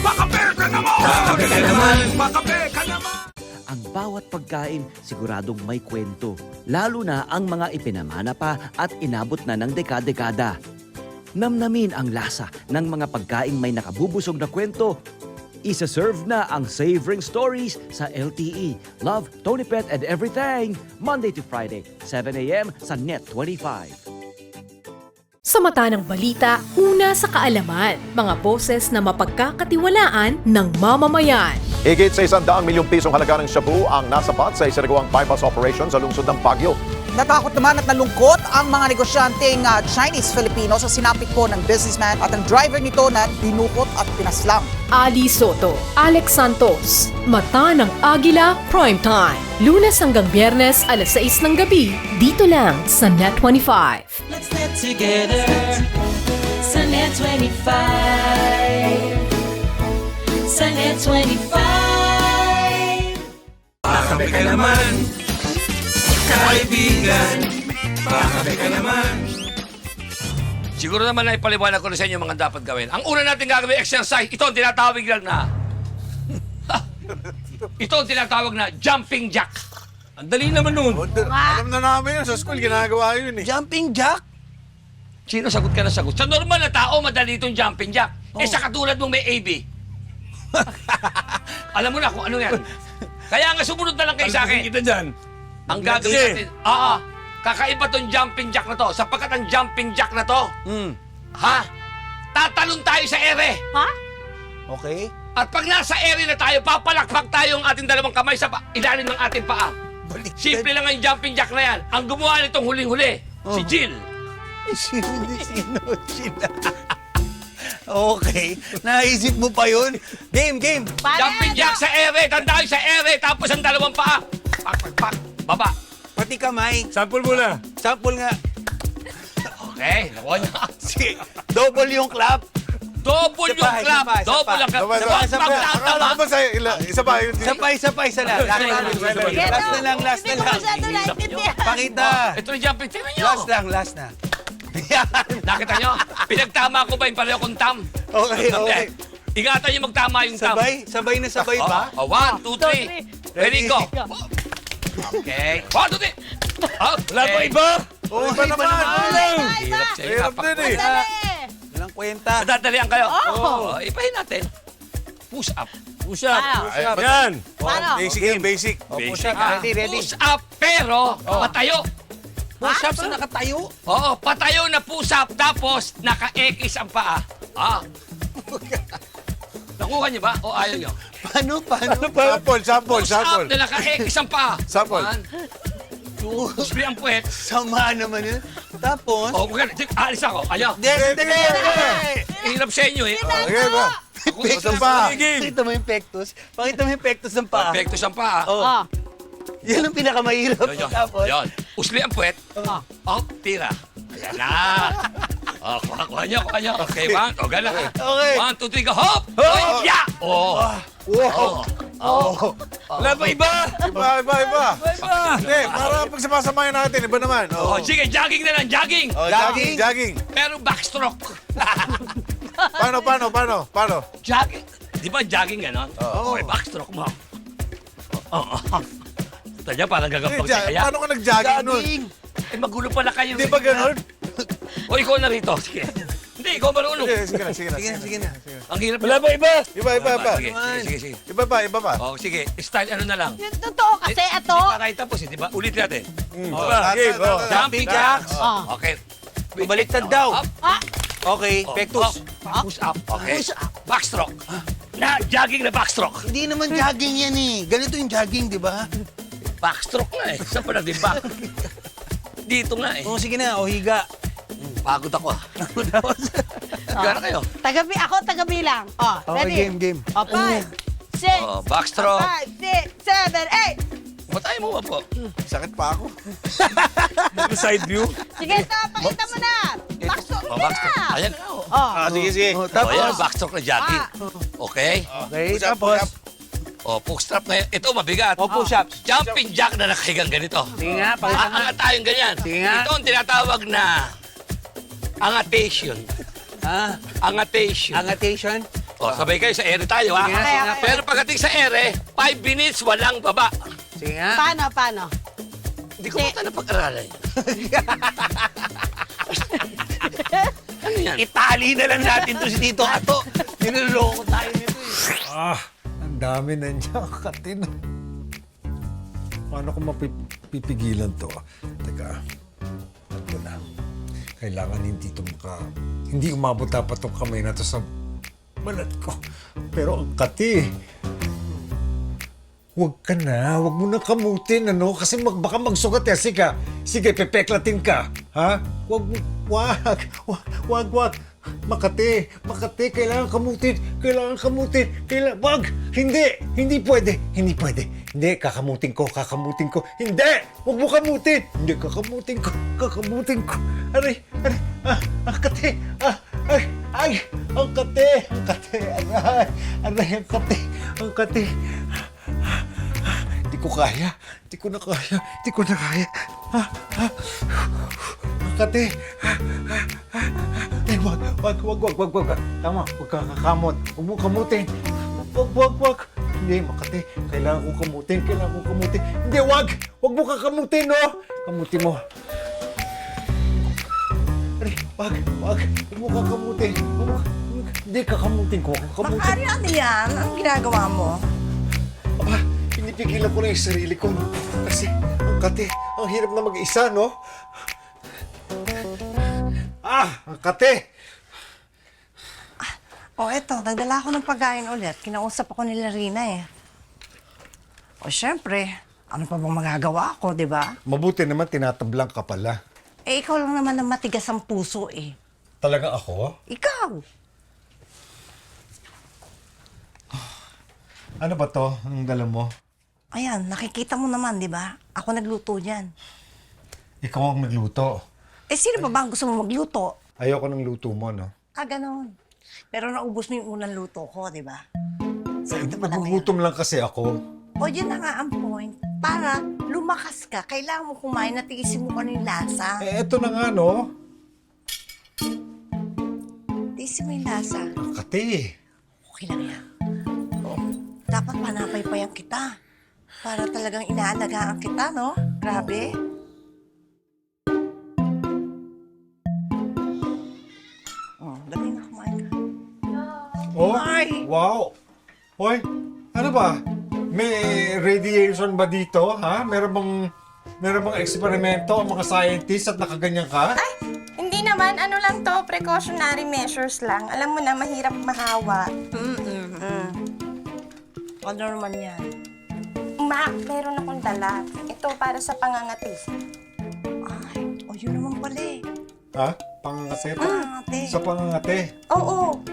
Pakape ka naman! Pakape ka naman! Pakape ka naman! Ang bawat pagkain siguradong may kwento, lalo na ang mga ipinamana pa at inabot na ng dekada-dekada. Namnamin ang lasa ng mga pagkaing may nakabubusog na kwento. Isa-serve na ang Savoring Stories sa LTE. Love, Tony Pet and Everything. Monday to Friday, 7 a.m. sa Net25. Sa mata ng balita, una sa kaalaman, mga boses na mapagkakatiwalaan ng mamamayan. Higit sa 100 milyong pisong halaga ng shabu ang nasapat sa isinagawang bypass operation sa lungsod ng Baguio. Natakot naman at nalungkot ang mga negosyanteng Chinese-Filipino sa sinapit po ng businessman at ang driver nito na dinukot at pinaslang. Ali Soto, Alex Santos, Mata ng Agila Primetime. Lunes hanggang Biyernes, alas 6 ng gabi, dito lang sa Net25. Let's get together. Sunday 25. Sunday 25. Pakape ka naman! Kaibigan! Pakape ka naman! Siguro naman na ipaliwanag ko na sa inyo mga dapat gawin. Ang una natin gagawin exercise, ito ang tinatawag lang na... ito ang tinatawag na jumping jack. Ang dali naman nun. Alam na namin yun. Sa school, ginagawa yun eh. Jumping jack? Sino sagot ka na sagot? Sa normal na tao, madali itong jumping jack. Eh sa katulad mong may AB. Alam mo na kung ano yan. Kaya nga sumunod na lang kayo sa akin. Kita dyan. Ang gagawin natin, kakaiba tong jumping jack na to. Sapagkat ang jumping jack na to, tatalon tayo sa ere. Ha? Okay. At pag nasa ere na tayo, papalakpak tayo ang ating dalawang kamay sa ilalim ng ating paa. Simple lang ang jumping jack na yan. Ang gumawa nitong huling-huli, si Jill. Sino? Jill? Okay. Naisip mo pa yun? Game. Jumping jack sa ere. Tandaan sa ere. Tapos ang dalawang paa. Pak. Baba. Pati kamay. Sample muna. Sample nga. Okay. Nakuha niya. Sige. Double yung clap. Double yung clap. Double ang clap. Akala ko ba sa'yo? Isa pa yun? Isa lang. Last na lang. Pakita. Ito yung jumping. Tingnan nyo. Last na. Nakita nyo? Pinagtama ko ba yung pareho kong tam? Okay. Ingatan nyo magtama yung tam. Sabay na sabay ba? 1, 2, 3. Ready, go. Okay. 1, 2, 3. Wala ba iba? Iba naman. Hirap sa'yo. Hirap din eh. Walang kwenta. Madadalian kayo. Ipahin natin. Push up. Push up. Yan. Basic. Push up. Ready. Push up pero patayo. Push up sa nakatayo? Oo, patayo na push up tapos naka-X ang paa. Nakuha niyo ba? O ayaw niyo? Paano? Sample. Push up na naka-X ang paa. Sample. 1, 2, push ang puwet. Sama naman yun. Tapos? Alis ako. Ayaw. Dali. Hirap sa inyo eh. Okay ba? Pektos pa. Pakita mo yung pektos. Pakita mo yung pektos ng paa. Pektos ang paa. Yan ang pinakamahirap. Tapos? Yun. Usli ang puwet. Tira. Ayan na. Kuha nyo. Okay, gala. Okay. 1, 2, 3, go. Hop! Yeah! Wow! Wala ba iba? Iba. Hindi, para pag sumasamayan natin, iba naman. Sige, jogging na lang, jogging. Jogging. Pero backstroke. Paano? Jogging. Di ba jogging gano'n? Okay, backstroke mo. Tanya, parang gagapag siya kaya. Paano ka nag-jogging nun? Eh, magulo pala kayo. Di ba gano'n? O, ikaw na rito. Sige. Hindi, ikaw marunong. Sige na. Ang hirap. Wala ba iba? Iba. Sige. Iba pa. O, sige. Style ano na lang. Yung totoo kasi ito. Hindi pa tayo tapos, di ba? Ulit natin. Jumping jacks. Okay. Baliktad daw. Up. Okay, pektos. Push up. Okay. Backstroke. Jogging na backstroke. Hindi naman jogging yan eh. Ganito yung jogging, di ba? Backstroke nga eh. Saan pa naging back? Dito nga eh. Sige na, higa. Pagod ako. Gano'n kayo? Ako tagabilang. Oh, ready? game. Oh, 5, 6, Oh, backstroke. 5, 6, 7, 8. Matay mo ba po? Sakit pa ako. Side view. Sige, pakita mo na. Backstroke Oh, mo backstroke. na. Ayan. Sige. Oh, yan, backstroke na jogging. Okay? Okay, tapos. Oh, push strap na yan. Ito, mabigat. Oh, push-ups. Jumping jack na nakahigang ganito. Sige nga, pakita mo. Aangat tayong ganyan. Sige nga. Ito ang tinatawag na angatation. Angatation. Angatation? Oh, sabay kayo sa ere tayo, ha? Sige nga, sige nga. Pero pagdating sa ere, 5 minutes, walang baba. Sige nga. Paano? Hindi ko pa na pag-aralan yan. Ano yan? Itali na lang natin to si Tito Ato. Niloloko tayo nito eh. Ang dami na niya, Katin. Paano ko mapipigilan to? Teka, ito na. Kailangan hindi umabot dapat tong kamay na to sa balat ko. Pero ang kati, huwag mo na kamutin, ano? Kasi baka magsugat yan. Sige, pepeklatin ka. Ha? Wag. Makati, kailangan kamutin. Wag! Hindi pwede. Hindi, kakamutin ko. Hindi! Wag mo kamutin! Hindi, kakamutin ko. Aray, ang kati, ay, ang kati, aray, ang kati. Hindi ko na kaya. Ang kati. Eh, wag. Tama, wag ka kakamot. Huwag mo kamutin. Wag. Hindi, Makati. Kailangan kong kamutin. Hindi, wag! Wag mo kakamutin, no? Kamutin mo. Aray, wag. Huwag mo kakamutin. Hindi, kakamutin ko. Bakari, ano yan? Anong ginagawa mo? Aba, pinipigilan ko na yung sarili ko. Kasi, ang kati, ang hirap na mag-isa, no? Ang kati! Eto, nagdala ako ng pagkain ulit. Kinausap ako nila Rina eh. Syempre, ano pa bang magagawa ko, di ba? Mabuti naman tinatablang ka pala. Ikaw lang naman ang matigas ang puso eh. Talaga ako? Ikaw! Ano ba to? Anong dala mo? Ayan, nakikita mo naman, di ba? Ako nagluto niyan. Ikaw ang nagluto. Sino ba ang gusto mo magluto? Ayoko ng luto mo, no? Ganon. Pero naubos mo yung unang luto ko, di ba? Sakit pa lang Nagugutom lang kasi ako. yun na nga ang point. Para lumakas ka, kailangan mo kumain at tiisin mo kung ano yung lasa. Eto na nga, no? Tiisin mo yung lasa. Ang kati. Okay lang yan. Dapat panapaypayan kita. Para talagang inaalagaan kita, no? Grabe. Dali na kumain ka. Wow! Hoy, ano ba? May radiation ba dito, ha? Meron bang eksperimento ang mga scientists at nakaganyan ka? Hindi naman, ano lang to, precautionary measures lang. Alam mo na, mahirap mahawa. Ano naman yan? Ma, meron akong dala. Ito para sa pangangati. Yun naman pala eh. Ha? Pangangate? Pangangate. Sa pangangate? Oo.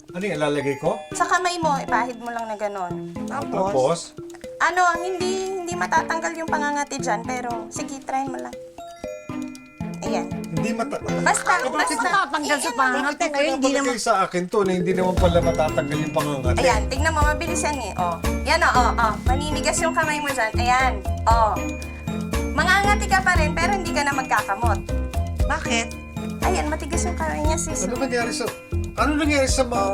Ano yung ilalagay ko? Sa kamay mo, ipahid mo lang na gano'n. Tapos? Hindi matatanggal yung pangangati dyan, pero sige, try mo lang. Ayan. Hindi Basta. Matatanggal sa pangangati. Ngayon, hindi naman sa akin to na hindi naman pala matatanggal yung pangangate. Ayan, tignan mo, mabilis yan eh. Yan maninigas yung kamay mo dyan. Ayan, Mangangati ka pa rin, pero hindi ka na magkakamot. Bakit? Ayan, matigas yung kamay niya, sis. Ano nangyari sa mga...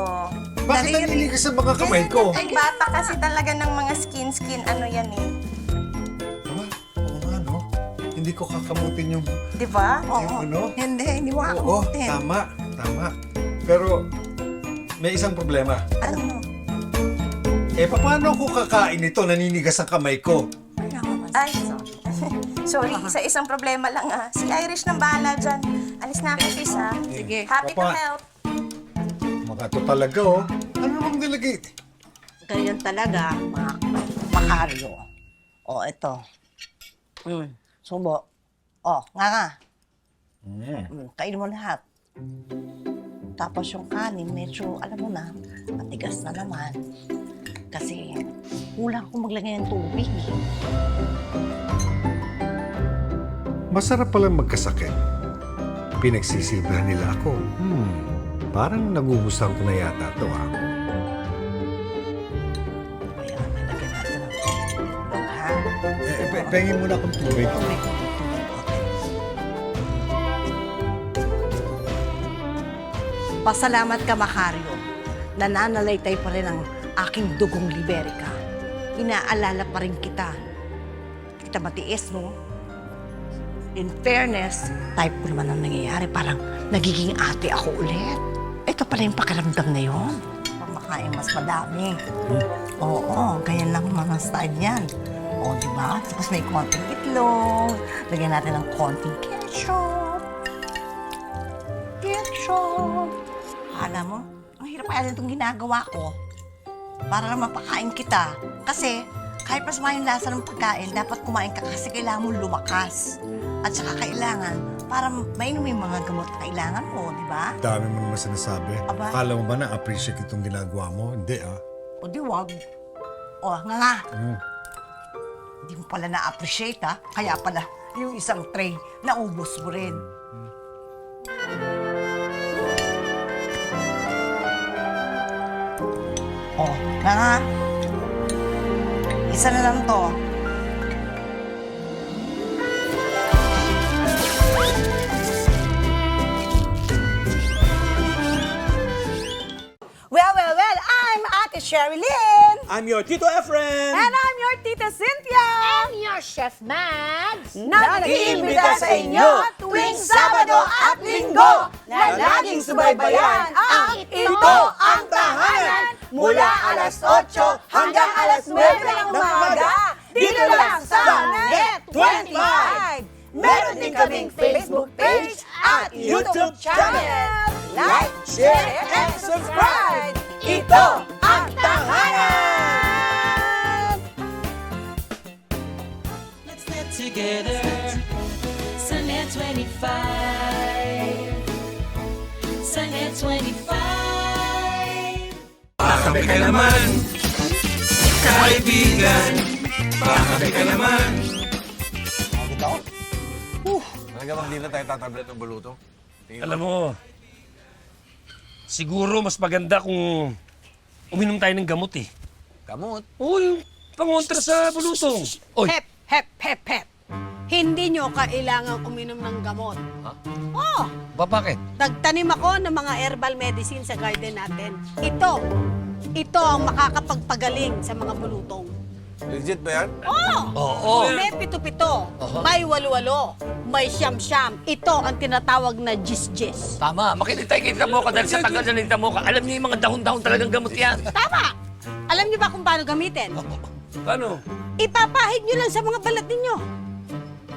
Bakit naniligas sa mga kamay ko? Ang bata kasi talaga ng mga skin, ano yan eh. Oo nga, no? Hindi ko kakamutin yung... Di ba? Yung ano? Hindi mo Oo, kakamutin. tama. Pero, may isang problema. Ano? Paano ako kakain ito? Naninigas ang kamay ko. Ay, sorry, isang problema lang Si Irish nang bahala dyan. Alis na ako, sis Sige. Happy to help. Ito talaga, oh. Ano namang delegate? Ganyan talaga, mga Macario. Ito. Subo. Nga. Kainin mo lahat. Tapos yung kanin, medyo, alam mo na, matigas na naman. Kasi kulang akong maglagay ng tubig. Masarap palang magkasakit. Pinagsisibahan nila ako. Parang nagugustuhan ko na yata ito, ha? Kaya nalagyan natin ng tubig, ha? Pengin muna akong tubig. Pasalamat ka, Macario. Nananalaytay pa rin ang aking dugong Liberica. Inaalala pa rin kita. Kita matiis, no? In fairness, type ko naman ang nangyayari. Parang nagiging ate ako ulit. Ito pala yung pakiramdam na yun. Pamakain mas madami. Oo, ganyan lang naman ang style niyan. Oo, di ba? Tapos may konting itlog. Lagyan natin ng konting ketchup. Ketchup. Alam mo, ang hirap kaya itong ginagawa ko. Para lang mapakain kita. Kasi, kahit masama yung lasa ng pagkain, dapat kumain ka kasi kailangan mo lumakas. At saka kailangan, para mainom yung mga gamot na kailangan mo, di ba? Dami mo naman sinasabi. Aba. Akala mo ba na-appreciate itong ginagawa mo? Hindi, ah. O di wag. O, nga. Hindi mo pala na-appreciate, ha? Kaya pala, yung isang tray, naubos mo rin. O, nga. Isa na lang to. Well, I'm Ate Sherilyn. I'm your Tito Efren. And I'm your Tita Cynthia. I'm your Chef Mads. Nag-iimbita sa inyo tuwing Sabado at Linggo na laging subaybayan ang Ito ang Tahanan mula alas 8 hanggang alas 9 ng umaga dito lang sa Net25. Meron din kaming Facebook page at YouTube channel. Like, share, and subscribe! Ito ang Tahanan! Let's get together. Sa Net25. Sa Net25. Pakabe ka naman, kaibigan. Pakabe ka naman. Talaga bang di na tayo tatablet ng baluto? Alam mo, siguro mas maganda kung uminom tayo ng gamot eh. Gamot? Oo, yung pangontra sa bulutong. Oy, Hep, hep, hep, hep. Hindi nyo kailangang uminom ng gamot. Ha? Oh, bakit? nagtanim ako ng mga herbal medicine sa garden natin. Ito ang makakapagpagaling sa mga bulutong. Legit ba yan? Oo! May pito-pito, may walo-walo, may siyam-siyam. Ito ang tinatawag na jis-jis. Tama, makinitay kita mo ka dahil sa tagal na nita mo ka. Alam niyo yung mga dahon-dahon talagang gamot yan. Tama! Alam niyo ba kung paano gamitin? Paano? Ipapahid niyo lang sa mga balat ninyo.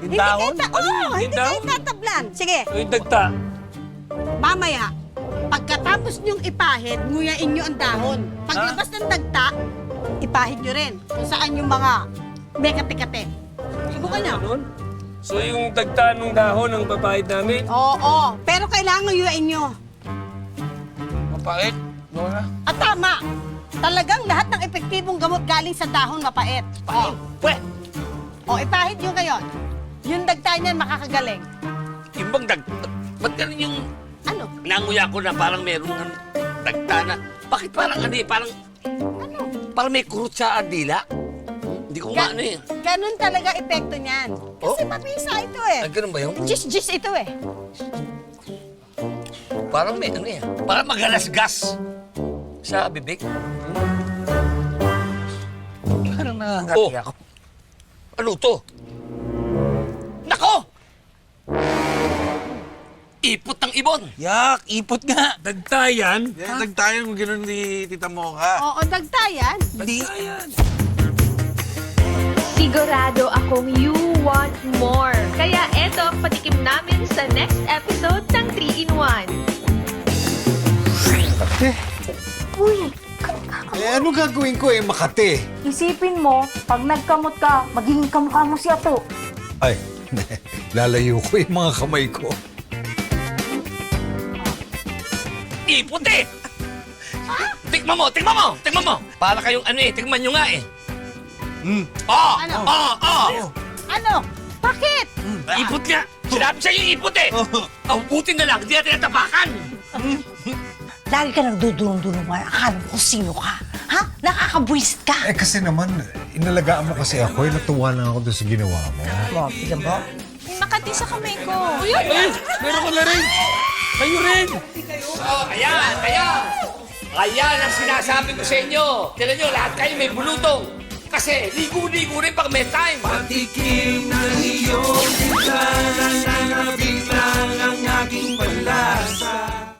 Yung dahon? Hindi kayo tatablan. Sige, Yung dagta. mamaya, pagkatapos niyong ipahid, nguyain niyo ang dahon. Paglabas ng dagta, ipahid niyo rin kung saan yung mga may kate-kate. Subukan niyo. So yung dagta ng dahon ang papahid namin? Oo, pero kailangan nguyuin niyo. Mapait? Nora? At tama, talagang lahat ng epektibong gamot galing sa dahon mapait. Pwet! O, ipahid niyo ngayon. Yung dagta niyan makakagaling. Yung bang dagta? Ba't ganun yung... Ano? Nanguya ko na parang meron ng dagta na... Bakit parang ano eh? Parang... Ano? Parang may kurot sa dila. Hindi ko maano eh. Ganun talaga epekto niyan. Kasi mapisa ito eh. Ah, ganun ba yun? Jis-jis ito eh. Parang may ano eh. Parang magalasgas sa bibig. Parang nangangati ako. Ano to? Nako! Ipot ng ibon! Yak, ipot nga. Dagtayan? Yan, dagtayan mo gano'n ni Tita Mocha. Oo, dagta yan. Dagtayan. Sigurado akong you want more. Kaya eto ang patikim namin sa next episode ng 3-in-1. Uy! Ano gagawin ko Makati? Isipin mo, pag nagkamot ka, magiging kamukha mo si Ato. Ay, lalayo ko yung mga kamay ko. Ipot eh! Tikman mo! Para kayong ano eh, tikman nyo nga eh. Ano? Ano? Bakit? Ipot nga! Sinabi sa'yo yung ipot eh! Buti na lang, hindi natin natapakan! Lagi ka nang dudulong-dulungan. Akala mo kung sino ka. Ha? Nakakabwisit ka. Eh kasi naman, inalagaan mo kasi ako, natuwa lang ako doon sa ginawa mo. Tignan mo. May makati sa kamay ko. Meron ko na rin! Kayo rin! Ayan! Ayan ang sinasabi ko sa inyo! Tignan nyo, lahat kayo may bulutong! Kasi ligo-ligo rin pag may time! Patikim